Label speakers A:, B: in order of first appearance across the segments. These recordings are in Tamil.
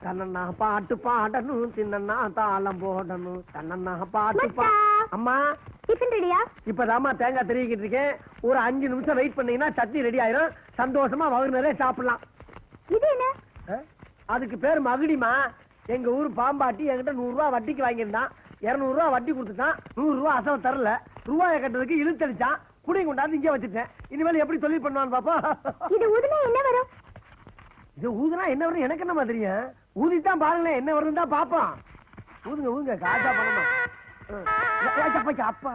A: தன்னண்ணா பாட்டு பாடணும், சின்னண்ணா தாளம் போடணும். தன்னண்ணா பாட்டு அம்மா
B: டிஃபன் ரெடியா?
A: இப்பதாம்மா தேங்காய் திருவிக்கிட்டு இருக்கேன். ஒரு 5 நிமிஷம் வெயிட் பண்ணீங்கன்னா சட்னி ரெடி ஆயிரும். சந்தோஷமா வகுறு நிறைய சாப்பிடலாம்.
B: இது என்ன?
A: அதுக்கு பேர் மகுடிமா. எங்க ஊர் பாம்பாட்டி என்கிட்ட 100 ரூபாய் வட்டிக்கு வாங்கியிருந்தான். 200 ரூபாய் வட்டி கொடுத்துட்டான். 100 ரூபாய் அசல் தரல. ரூபாயை கட்டுறதுக்கு இழுத்தடிச்சான். குடியும் கொண்டாந்து இங்கே வச்சுட்டேன். இனிமேல் எப்படி தொழில் பண்ணுவான்னு பாப்பா.
B: இது ஊதுனா என்ன வரும்?
A: இது ஊதுனா என்ன வரும் எனக்கு என்னமா தெரியும்? ஊதித்தான் பாருங்களேன் என்ன வருதுன்னு தான் பாப்போம். ஊதுங்க ஊதுங்க காசா பண்ணணும். அப்பா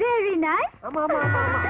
B: வெரி நைஸ்.
A: ஆமா ஆமா ஆமா ஆமா.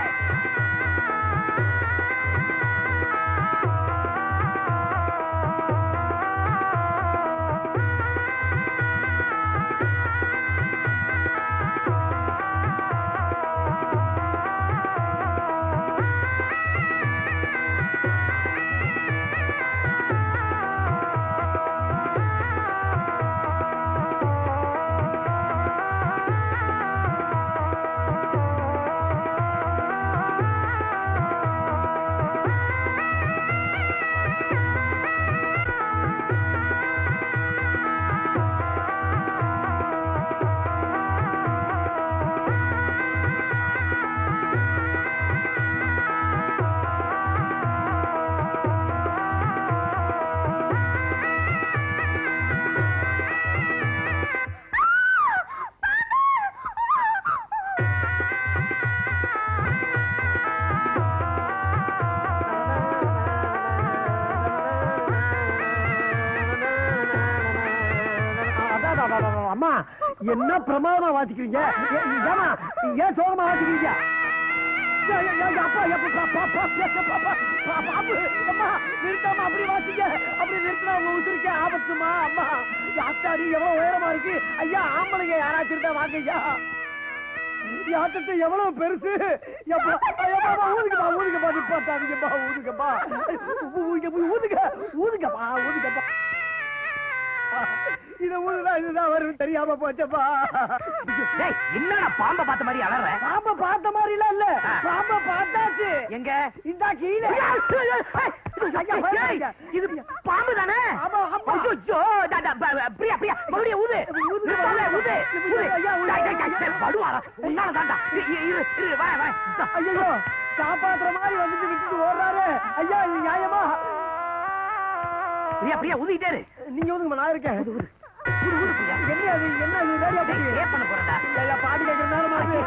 A: அம்மா என்ன பிரமாதமா வாசிக்கிறீங்க. ஏன் சோகமா வாசிக்கிறீங்க? நிறுத்தாம அப்படி வாசிங்க. அப்படி நிறுத்தினா உங்க உசுருக்க ஆபத்துமா. அம்மா யாத்தாடி எவ்வளவு உயரமா இருக்கு. ஐயா ஆம்பளைங்க யாராச்சும் இருந்தா வாங்கய்யா. யாத்தத்தை எவ்வளவு பெருசு. ஊதுங்கப்பா ஊதுங்கப்பா நிப்பாட்டாதீங்கப்பா. ஊதுங்கப்பா ஊதுங்க ஊதுங்கப்பா ஊதுங்கப்பா. இத ஊதுனா இதுதான் வரும் தெரியாம போச்சப்பா.
C: என்னடா பாம்ப பார்த்த மாதிரி அலற?
A: பாம்ப பார்த்த மாதிரி இல்ல. பாம்ப பார்த்தாச்சு.
C: எங்க?
A: இந்த கீழே.
C: இது பாம்பு தானே?
A: ஆமா ஆமா.
C: பிரியா பிரியா மறுபடியும் ஊது ஊது ஊது. படுவாரா உன்னால தாண்டா. இரு இரு வா வா.
A: ஐயோ காப்பாத்துற மாதிரி வந்துட்டு விட்டுட்டு ஓடுறாரு. ஐயா இது நியாயமா?
C: பிரியா பிரியா ஊதிட்டே இரு.
A: நீங்க ஊதுங்க நான் இருக்கேன். என்ன அது என்ன இது ரேடியோ
C: பே பண்ண போறடா.
A: ஐயா பாடி கேக்குற நேரமா இருக்கு.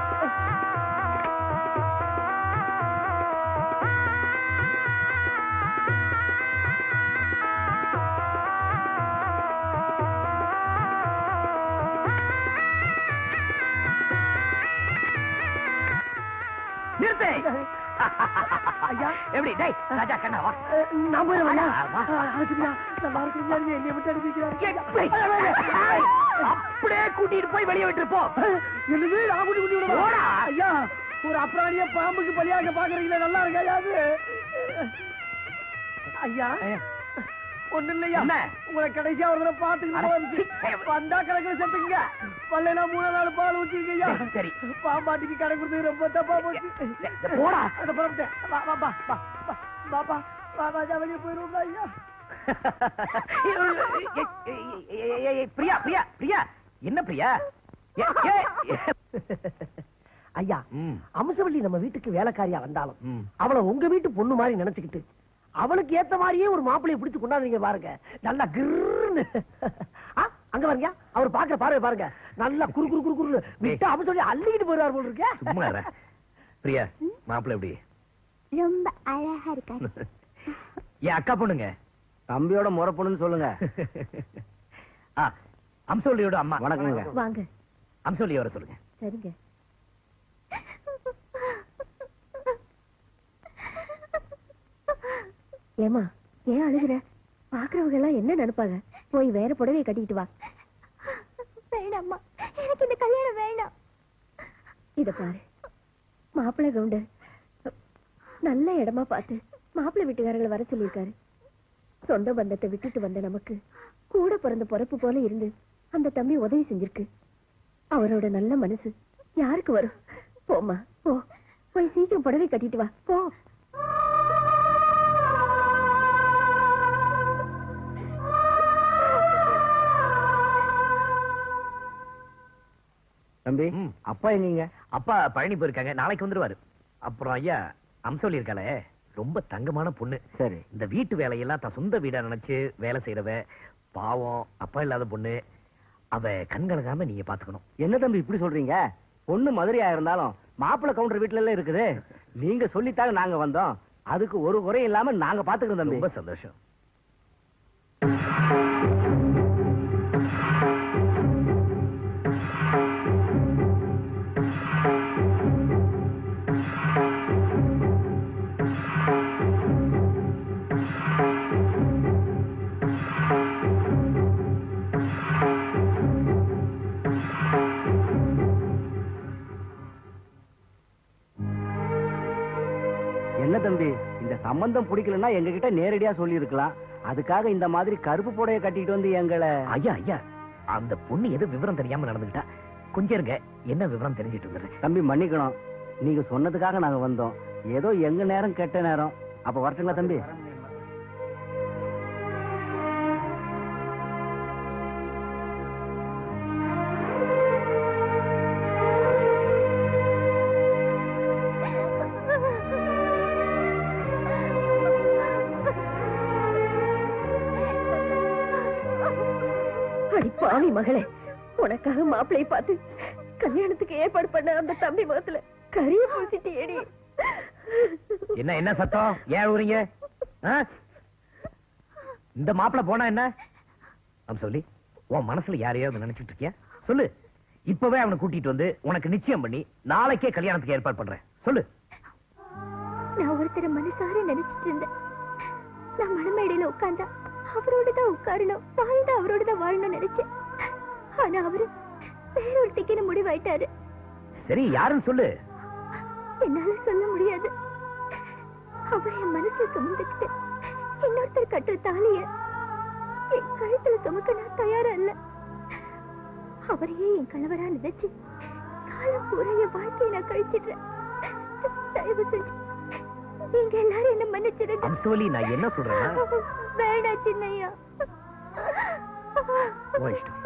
C: நிறுத்து.
A: ஐயா
C: எப்படி டேய் ராஜா கண்ணா வா.
A: நான் போறேன். ஆச்சுடா நல்லா இருக்கீங்க. என்னை விட்டு அனுப்பிக்கிறாங்க.
C: அப்படியே கூட்டிட்டு போய் வெளியே விட்டு போ.
A: என்னது நான் கூட்டி விடுறேன். ஐயா ஒரு அப்ராணிய பாம்புக்கு பலியாக பாக்குறீங்களா? நல்லா இருக்கா அது? ஐயா ஒண்ணு இல்லையா உங்களை கடைசியா ஒரு தடவை பாத்துக்கிட்டு வந்தா கணக்கு செத்துங்க. பல்லைனா 3 நாள் பால் ஊத்திருக்கையா? சரி பாம்பாட்டிக்கு கடை கொடுத்து ரொம்ப தப்பா போச்சு.
C: போடா
A: அந்த புறப்பட்டேன். பாப்பா ராஜா வெளியே போயிருவோம் ஐயா.
C: பிரியா பிரியா பிரியா என்ன பிரியா?
A: ஐயா அம்சவள்ளி நம்ம வீட்டுக்கு வேலைக்காரியா வந்தாலும் அவளை உங்க வீட்டு பொண்ணு மாதிரி நினைச்சுக்கிட்டு அவளுக்கு ஏத்த மாதிரியே ஒரு மாப்பிளைய பிடிச்சு கொண்டாந்தீங்க பாருங்க. நல்லா கிர்ன்னு அங்க பாருங்க. அவர் பாக்குற பாருங்க பாருங்க. நல்லா குறு குறு குறு குறு விட்டு அம்சவள்ளி அள்ளிக்கிட்டு போயிடுவார் போல இருக்க.
C: பிரியா மாப்பிள்ளை எப்படி?
B: ரொம்ப அழகா இருக்காரு.
C: என் அக்கா பொண்ணுங்க.
D: தம்பியோட முறை பொண்ணுன்னு சொல்லுங்க.
C: அம்சவள்ளியோட அம்மா.
D: வணக்கங்க.
B: வாங்க.
C: அம்சவள்ளி வர சொல்லுங்க.
B: சரிங்க. ஏமா ஏன் அழுகுற? பாக்குறவங்க எல்லாம் என்ன நினைப்பாங்க? போய் வேற புடவையை கட்டிட்டு வா. வேண்டாம்மா எனக்கு இந்த கல்யாணம் வேண்டாம். இத பாரு மாப்பிள்ளை கவுண்டு நல்ல இடமா பார்த்து மாப்பிள்ளை வீட்டுக்காரர்களை வர சொல்லியிருக்காரு. சொந்த பந்தத்தை விட்டுட்டு வந்த நமக்கு கூட பிறந்த பொறப்பு போல இருந்து அந்த தம்பி உதவி செஞ்சிருக்கு. அவரோட நல்ல மனசு யாருக்கு வரும்? போமா போ. போய் சீக்கிரம் புடவை கட்டிட்டு வா போ.
D: தம்பி அப்பா எங்கீங்க?
C: அப்பா பழனி போயிருக்காங்க, நாளைக்கு வந்துருவாரு. அப்புறம் ஐயா அம்சோலி இருக்காளே, ரொம்ப தங்கமான பொண்ணு.
D: சரி.
C: இந்த வீட்டு வேலையெல்லாம் தான் சொந்த வீடா நினைச்சு வேலை செய்யறவ. பாவம், அப்பா இல்லாத பொண்ணு. அவ கண்கலகாம நீங்க பாத்துக்கணும்.
D: என்ன தம்பி இப்படி சொல்றீங்க? பொண்ணு மதுரையா இருந்தாலும் மாப்பிள்ளை கவுண்டர் வீட்டுல எல்லாம் இருக்குது. நீங்க சொல்லித்தாங்க நாங்க வந்தோம். அதுக்கு ஒரு குறையும் இல்லாம நாங்க பாத்துக்கிறோம் தம்பி.
C: ரொம்ப சந்தோஷம்.
D: என்ன தம்பி, இந்த சம்பந்தம் பிடிக்கலன்னா எங்க கிட்ட நேரடியா சொல்லி இருக்கலாம். அதுக்காக இந்த மாதிரி கருப்பு புடைய கட்டிட்டு வந்து எங்களை...
C: ஐயா ஐயா, அந்த பொண்ணு எது விவரம் தெரியாம நடந்துகிட்டா. கொஞ்சம் இருங்க, என்ன விவரம் தெரிஞ்சிட்டு வந்துடுறேன்.
D: தம்பி மன்னிக்கணும், நீங்க சொன்னதுக்காக நாங்க வந்தோம். ஏதோ எங்க நேரம் கெட்ட நேரம். அப்ப வரட்டுங்களா தம்பி?
B: பாவி மகளே, உனக்காக மாப்பிள்ளையை பார்த்து கல்யாணத்துக்கு ஏற்பாடு பண்ண அந்த தம்பி முகத்துல கரிய பூசிட்டியேடி.
C: என்ன என்ன சத்தம்? ஏன் அழுவுறீங்க? இந்த மாப்பிள்ள போனா என்ன சொல்லி உன் மனசுல யாரையாவது நினைச்சிட்டு இருக்கியா? சொல்லு. இப்பவே அவனை கூட்டிட்டு வந்து உனக்கு நிச்சயம் பண்ணி நாளைக்கே கல்யாணத்துக்கு ஏற்பாடு பண்றேன். சொல்லு.
B: நான் ஒருத்தர மனசார நினைச்சிட்டு இருந்தேன். நான் மணமேடையில உட்கார்ந்தா அவரோட தான் உட்காரணும், வாழ்ந்தா அவரோட தான் வாழணும்னு நினைச்சேன். ஆனா அவரு வேற ஒரு திக்கின முடிவாயிட்டாரு.
C: சரி, யாருன்னு சொல்லு.
B: என்னால சொல்ல முடியாது. அவர் என் மனசுல சுமந்துக்கிட்டு இன்னொருத்தர் கட்டுற தாலிய என் கழுத்துல சுமக்க நான் தயாரா இல்ல. அவரையே என் கணவரா நினைச்சு காலம் பூரா என் வாழ்க்கையை நான் கழிச்சிடுறேன். தயவு செஞ்சு நீங்க எல்லாரும் என்ன மன்னிச்சிருங்க.
C: அம்சோலி, நான் என்ன சொல்றேன்?
B: வேடா சின்னையா,
C: இஷ்டம்.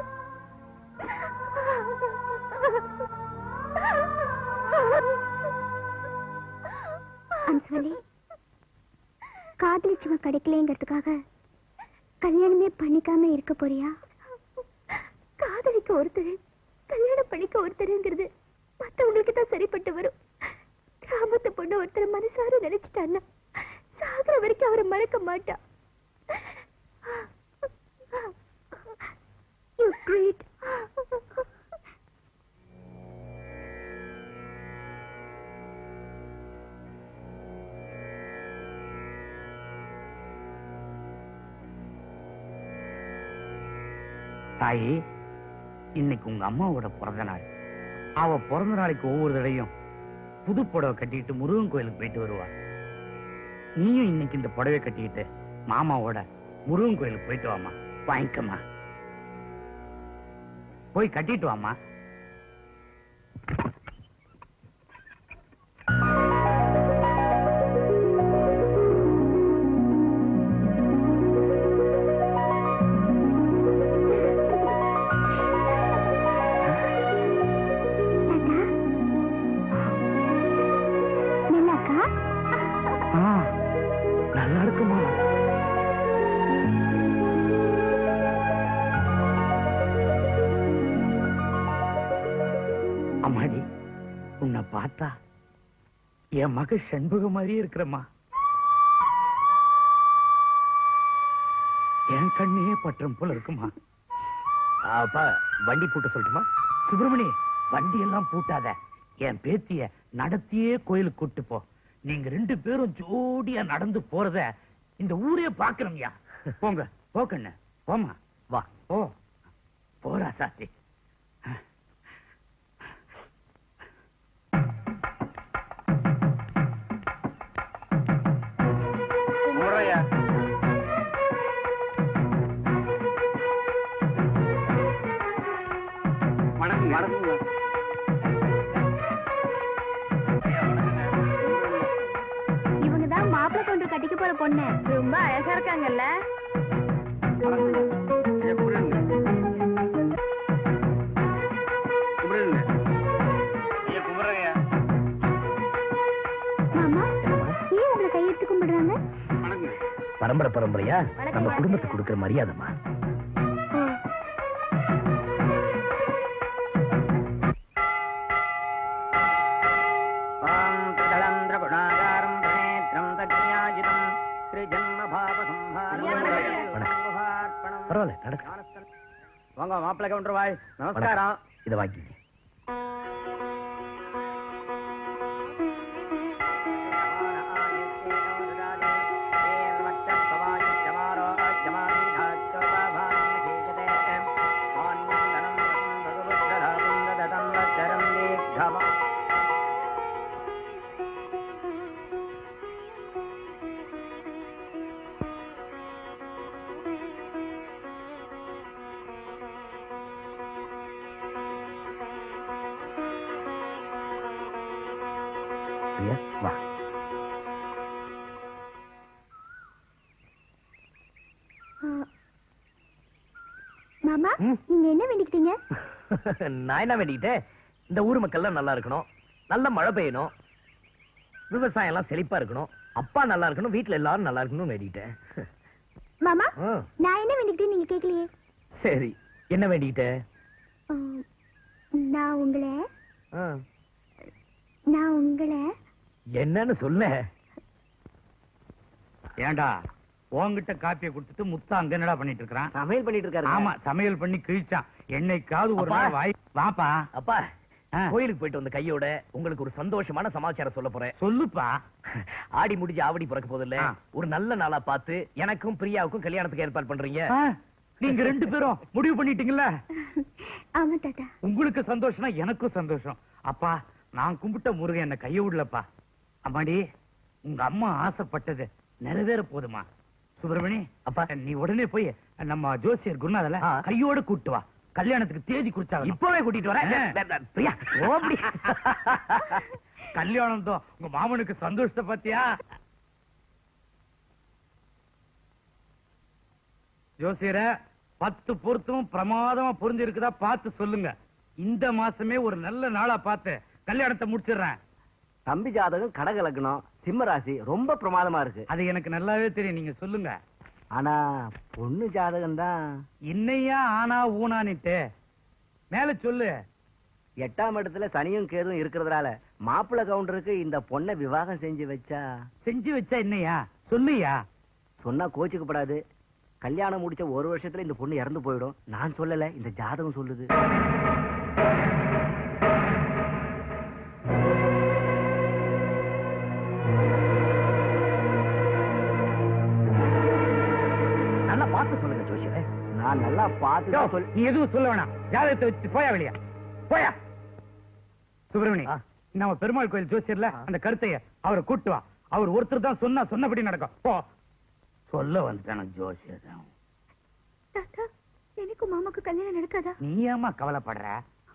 B: அம்சோலி, காதலிச்சுவ கிடைக்கலங்கிறதுக்காக கல்யாணமே பண்ணிக்காம இருக்க போறியா? காதலிக்க ஒருத்தர், கல்யாணம் பண்ணிக்க ஒருத்தருங்கிறது மத்தவங்களுக்கு தான் சரிப்பட்டு வரும். கிராமத்து பொண்ணு ஒருத்தர் மனசார நினைச்சிட்டான்னா சாகர வரைக்கும் அவரை மறக்க மாட்டா. You great.
E: தாயி, இன்னைக்கு உங்க அம்மாவோட பிறந்த நாள். அவ பிறந்த நாளைக்கு ஒவ்வொரு தடையும் புது புடவை கட்டிட்டு முருகன் கோயிலுக்கு போயிட்டு வருவா. நீயும் இன்னைக்கு இந்த புடவை கட்டிக்கிட்டு மாமாவோட முருகன் கோயிலுக்கு போயிட்டு வாமா. வாங்கிக்கமா, போய் கட்டிட்டு வாமா. நல்லா இருக்குமா? அம்மாடி, உன்னை பார்த்தா என் மக செண்பக மாதிரியே இருக்கிறம்மா. என் கண்ணையே பற்றம் போல இருக்குமா.
C: அப்பா, வண்டி பூட்ட சொல்லட்டுமா?
E: சுப்பிரமணி, வண்டி எல்லாம் பூட்டாத. என் பேத்திய நடத்தியே கோயிலுக்கு கூட்டு போ. நீங்க ரெண்டு பேரும் ஜோடியா நடந்து போறத இந்த ஊரே பாக்கணும்யா. போங்க, போக்கண்ண, போமா.
C: வா.
E: ஓ, போறா சாத்தி.
D: வணக்கம். வணக்கங்க.
B: இவங்கதான் மாப்பிள்ளை கொண்டு கட்டிக்க போற பொண்ணு. ரொம்ப அழகா இருக்காங்கல்ல.
D: கும்பிடுங்க.
C: பரம்பரை பரம்பரையா நம்ம குடும்பத்துக்கு கொடுக்கிற மரியாதைமா. பரவாயில்ல நடக்க.
D: வாங்க மாப்பிள்ளை கவுண்டர் வாய். நமஸ்காரம்.
C: இதை வாங்கிங்க. வா.
B: மாமா நீங்க என்ன வேண்டிக்கிட்டீங்க?
C: நான் என்ன வேண்டிக்கிட்டேன், இந்த ஊர் மக்கள் எல்லாம் நல்லா இருக்கணும், நல்ல மழை பெய்யணும், விவசாயம் எல்லாம் செழிப்பா இருக்கணும், அப்பா நல்லா இருக்கணும், வீட்டுல எல்லாரும் நல்லா இருக்கணும் வேண்டிக்கிட்டேன்.
B: மாமா நான் என்ன வேண்டிக்கிட்டேன் நீங்க கேட்கலையே.
C: சரி என்ன வேண்டிக்கிட்ட?
B: நான் உங்களை
C: என்னன்னு சொல்ல.
E: ஏண்டா உன்கிட்ட காப்பியை கொடுத்துட்டு முத்தா அங்க என்னடா பண்ணிட்டு இருக்கான்?
D: சமையல் பண்ணிட்டு இருக்காரு.
E: ஆமா சமையல் பண்ணி கிழிச்சான். என்னைக்காவது ஒரு நாள் வாய் வாப்பா.
C: அப்பா கோயிலுக்கு போயிட்டு வந்த கையோட உங்களுக்கு ஒரு சந்தோஷமான சமாச்சாரம் சொல்ல போறேன்.
E: சொல்லுப்பா.
C: ஆடி முடிஞ்சு ஆவடி பிறக்க போதில்ல, ஒரு நல்ல நாளா பார்த்து எனக்கும் பிரியாவுக்கும் கல்யாணத்துக்கு ஏற்பாடு பண்றீங்க.
E: நீங்க 2 பேரும் முடிவு பண்ணிட்டீங்களா?
B: ஆமா தாத்தா.
E: உங்களுக்கு சந்தோஷம்னா எனக்கும் சந்தோஷம். அப்பா நான் கும்பிட்ட முருகன் என்ன கைய விடலப்பா. அம்மாடி உங்க அம்மா ஆசைப்பட்டது நிறைவேற போதுமா? சுப்பிரமணி அப்பா நீ உடனே போய் நம்ம ஜோசியர் குருநாதல கையோட கூட்டு வா. கல்யாணத்துக்கு தேதி குறிச்சா
C: இப்பவே கூட்டிட்டு வரேன். பிரியா ஓடி.
E: கல்யாணம் தான் உங்க மாமனுக்கு சந்தோஷத்தை பாத்தியா? ஜோசியர 10 பொருத்தமும் பிரமாதமா புரிஞ்சு இருக்குதா பார்த்து சொல்லுங்க. இந்த மாசமே ஒரு நல்ல நாளா பார்த்து கல்யாணத்தை முடிச்சிடுறேன்.
D: தம்பி ஜாதகம் கடக லக்னம், சிம்ம ராசி, ரொம்ப பிரமாதமா இருக்கு.
E: அது எனக்கு நல்லாவே தெரியும், நீங்க சொல்லுங்க.
D: ஆனா பொண்ணு ஜாதகம் தான்.
E: இன்னையா ஆனா ஊனானிட்டு மேல சொல்லு.
D: 8ஆம் இடத்துல சனியும் கேதும் இருக்கிறதுனால மாப்பிள்ளை கவுண்டருக்கு இந்த பொண்ணை விவாகம் செஞ்சு வச்சா
E: என்னையா சொல்லுயா.
D: சொன்னா கோச்சுக்கப்படாது. கல்யாணம் முடிச்ச 1 வருஷத்துல இந்த பொண்ணு இறந்து போயிடும். நான் சொல்லல, இந்த ஜாதகம் சொல்லுது.
C: நல்லா பார்த்து சொல்லுங்க ஜோசியரே.
D: நான் நல்லா பார்த்து
E: நீ எதுவும் சொல்ல வேணாம். ஜாதகத்தை வச்சுட்டு போயா வெளியா போயா. சுப்பிரமணி நம்ம பெருமாள் கோயில் ஜோசியர்ல அந்த கருத்தைய அவரை கூட்டு வா. அவர் ஒருத்தர் தான் சொன்னபடி நடக்கும். போ. சொல்ல வந்துட்டான ஜோசியர்.
B: தாத்தா எனக்கு மாமாக்கு கல்யாணம் நடக்காதா?
E: நீ ஏமா கவலைப்படுற?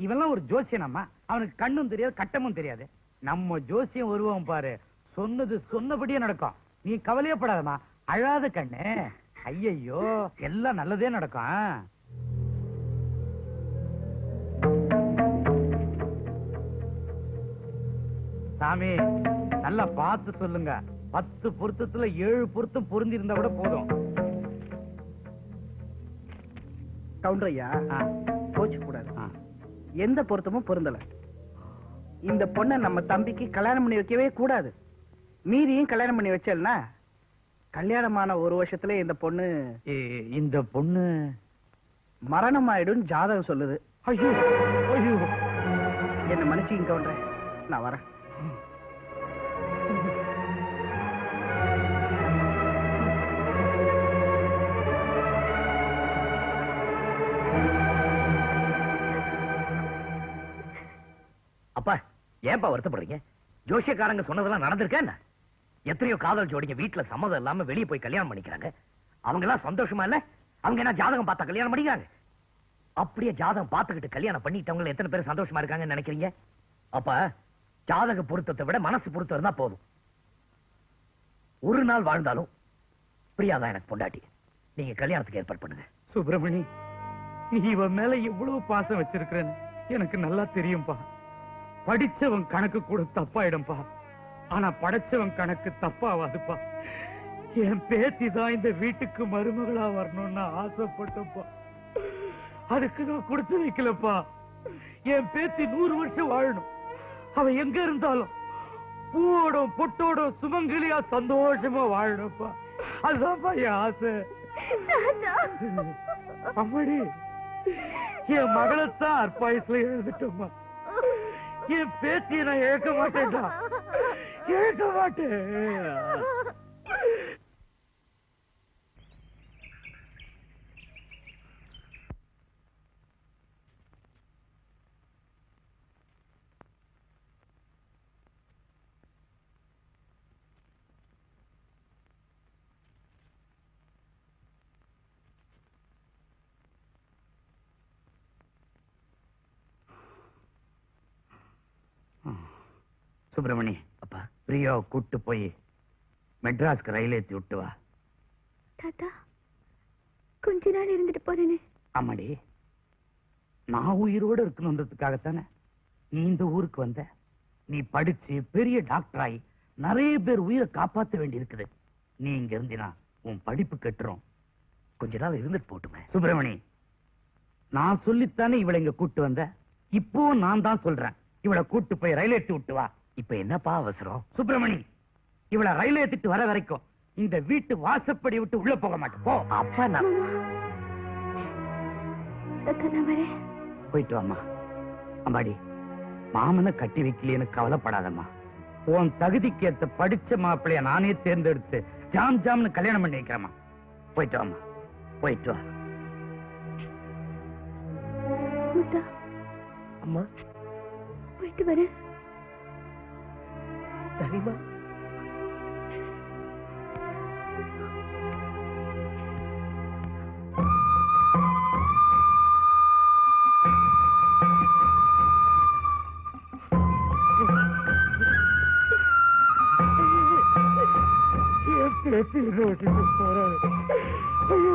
E: இவெல்லாம் ஒரு ஜோசியனம்மா. அவனுக்கு கண்ணும் தெரியாது கட்டமும் தெரியாது. நம்ம ஜோசியம் வருவோம் பாரு, சொன்னது சொன்னபடியே நடக்கும். நீ கவலையே படாதமா, அழாத கண்ணு. ஐயையோ எல்லாம் நல்லதே நடக்கும். சாமி நல்லா பார்த்து சொல்லுங்க. 10 பொருத்தத்துல 7 பொருத்தம் பொருந்தி இருந்தா கூட போதும்.
A: கவுண்டரையா கோச்சு கூடாது. எந்த பொருத்தமும் பொருந்தல. இந்த பொண்ணை நம்ம தம்பிக்கு கல்யாணம் பண்ணி வைக்கவே கூடாது. மீறியும் கல்யாணம் பண்ணி வச்சல்னா கல்யாணமான 1 வருஷத்துல இந்த பொண்ணு மரணம் ஆயிடும் ஜாதகம் சொல்லுது.
E: ஐயோ ஐயோ
A: என்ன மன்னிச்சுங்க கவுண்டரே, நான் வரேன்.
C: அப்பா ஏன்பா வருத்தப்படுறீங்க? ஜோசியக்காரங்க சொன்னதெல்லாம் நடந்திருக்கா என்ன? எத்தனையோ காதல் ஜோடிங்க வீட்டுல சம்மதம் இல்லாம வெளியே போய் கல்யாணம் பண்ணிக்கிறாங்க. அவங்க எல்லாம் சந்தோஷமா இல்ல? அவங்க என்ன ஜாதகம் பார்த்தா கல்யாணம் பண்ணிக்கிறாங்க? அப்படியே ஜாதகம் பார்த்துக்கிட்டு கல்யாணம் பண்ணிட்டவங்க எத்தனை பேர் சந்தோஷமா இருக்காங்கன்னு நினைக்கிறீங்க? அப்ப ஜாதக பொருத்தத்தை விட மனசு பொருத்தம் இருந்தா போதும். ஒரு நாள் வாழ்ந்தாலும் பிரியாதான் எனக்கு பொண்டாட்டி. நீங்க கல்யாணத்துக்கு ஏற்பாடு பண்ணுங்க.
E: சுப்பிரமணி நீ இவன் மேல எவ்வளவு பாசம் வச்சிருக்கிறேன்னு எனக்கு நல்லா தெரியும்பா. படிச்சவன் கணக்கு கூட தப்பாயிடும்பா. ஆனா படைச்சவன் கணக்கு தப்பாவாதுப்பா. என் பேத்தி தான் இந்த வீட்டுக்கு மருமகளா வரணும்னு ஆசைப்பட்டப்பா. அதுக்கு நான் கொடுத்து வைக்கலப்பா. என் பேத்தி 100 வருஷம் வாழணும். அவ எங்க இருந்தாலும் பூவோடும் பொட்டோடும் சுமங்கலியா சந்தோஷமா வாழணும்ப்பா. அதுதான்ப்பா என் ஆசை. அம்மாடி, என் மகளைத்தான் அற்பாயசுல எழுதிட்டோம்மா. என் பேத்தியை நான் இழக்க மாட்டேன்டா, இழக்க மாட்டேன். சுப்பிரமணி, அப்பா பிரியாவை கூட்டு போய் மெட்ராஸ்க்கு ரயில் ஏத்தி விட்டு வா.
B: தாத்தா, கொஞ்ச நாள் இருந்துட்டு போறேன்னு.
E: ஆமாடி, நான் உயிரோட இருக்கணுன்றதுக்காகத்தானே நீ இந்த ஊருக்கு வந்த. நீ படிச்சு பெரிய டாக்டர் ஆகி நிறைய பேர் உயிரை காப்பாற்ற வேண்டி இருக்குது. நீ இங்க இருந்தினா உன் படிப்பு கெட்டுரும்.
C: கொஞ்ச நாள் இருந்துட்டு போட்டுமே.
E: சுப்பிரமணி, நான் சொல்லித்தானே இவளை இங்க கூட்டு வந்த. இப்போ நான் தான் சொல்றேன், இவளை கூட்டு போய் ரயில் ஏத்தி விட்டு வா.
C: இப்ப என்னப்பா அவசரம்?
E: சுப்பிரமணி, இவளை ரயில் ஏத்திட்டு வர வரைக்கும் இந்த வீட்டு வாசப்படி விட்டு உள்ள போக மாட்டேன். போ.
C: அப்பா நான்
E: போயிட்டு வாமா. அம்மாடி, மாமனை கட்டி வைக்கலையேன்னு கவலைப்படாதம்மா. உன் தகுதிக்கு ஏத்த படிச்ச மாப்பிள்ளைய நானே தேர்ந்தெடுத்து ஜாம் ஜாம்னு கல்யாணம் பண்ணி வைக்கிறேம்மா. போயிட்டு வாமா, போயிட்டு வா.
C: அம்மா
B: போயிட்டு வர.
C: சரிம்மா.
E: என் பேத்தி ரோட்டுக்கு போறாரு. ஐயோ.